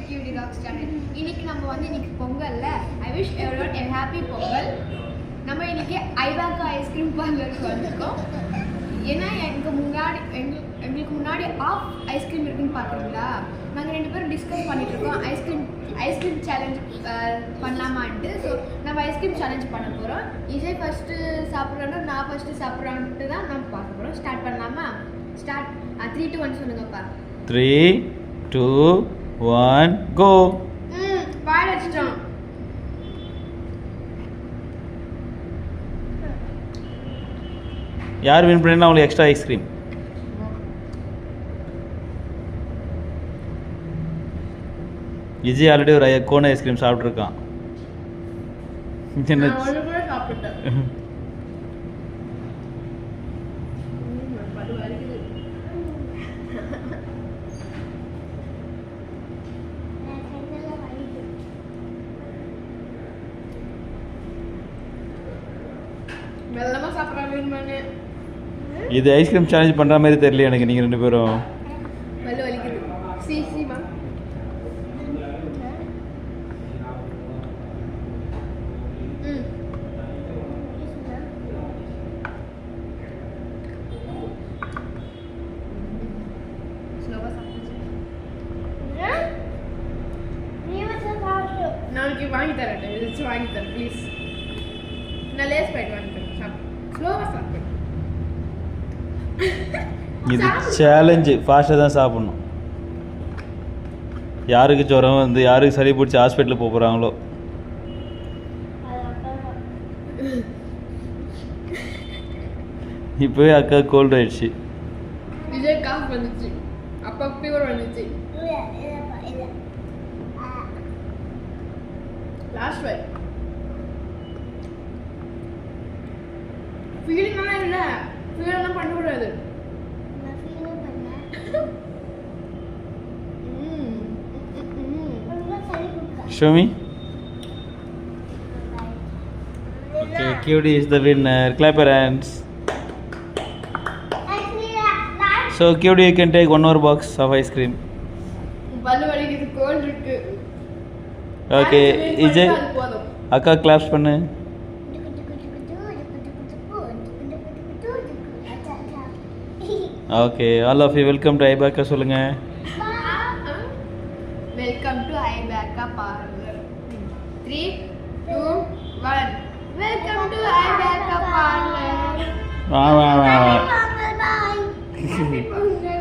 QD Rocks channel. இன்னைக்கு நம்ம வந்து இன்னைக்கு பொங்கல்ல I wish everyone a happy Pongal. நம்ம இன்னைக்கு ஐபாக்கா ஐஸ்கிரீம் பார்லருக்கு வந்திருக்கோம். ஏன்னா எங்களுக்கு முன்னாடி ஆஃப் ஐஸ்கிரீம் இருக்குன்னு பார்க்குறீங்களா? நாங்கள் 2 பேரும் டிஸ்கஸ் பண்ணிட்டு இருக்கோம் ஐஸ்கிரீம் சேலஞ்ச் பண்ணலாமான்ட்டு. ஸோ நம்ம ஐஸ்கிரீம் சேலஞ்ச் பண்ண போகிறோம். விஜய் ஃபஸ்ட்டு சாப்பிட்றானோ நான் ஃபஸ்ட்டு சாப்பிட்றான்ட்டு தான் நம்ம பார்க்க போகிறோம். ஸ்டார்ட் பண்ணலாமா? ஸ்டார்ட் 3 2 1 சொல்லுங்கப்பா. 3 2 1 கோ. பால் வச்சிட்டோம். யார் வின் பண்ணா உங்களுக்கு எக்ஸ்ட்ரா ஐஸ்கிரீம்? விஜய் ஆல்ரெடி ஒரு கோன் ஐஸ்கிரீம் சாப்பிட்ருக்கான். இது ஐஸ்கிரீம் சேலஞ்ச் பண்ணுற மாதிரி தெரியல எனக்கு. நீங்கள் 2 பேரும் நாளைக்கு வாங்கி தரேன் ப்ளீஸ். நான் லேஸ் பாயிண்ட் வாங்கி தரேன். ஸ்லோவாக சாப்பிடு. இது சேலஞ்சு ஃபாஸ்ட்டாக தான் சாப்பிட்ணும். யாருக்கு ஜுரம் வந்து யாருக்கு சளி பிடிச்சி ஹாஸ்பிட்டலுக்கு போக போகிறாங்களோ. இப்போவே அக்கா கோல்டு ஆயிடுச்சு. விஜய் காஃப் வந்துச்சு, அப்பா ஃபீவர் வந்துச்சு. லாஸ்ட் வை ஃபீலிங் எல்லாம் இல்லை, ஃபீல் எல்லாம் பண்ணக்கூடாது. Show me. Okay, QD is the winner. Clap your hands. So QD, you can take 1 more box of ice cream. பல்லு வலிக்குது, கோல்ட் இருக்கு. Okay, Vijay. அக்கா claps பண்ணு. Okay, all of you welcome to ஐபாக்கா சொல்லுங்க. Welcome to ஐபாக்கா parlour. 3 2 1 welcome to ஐபாக்கா parlour. வா வா வா. ஹாப்பி பொங்கல்.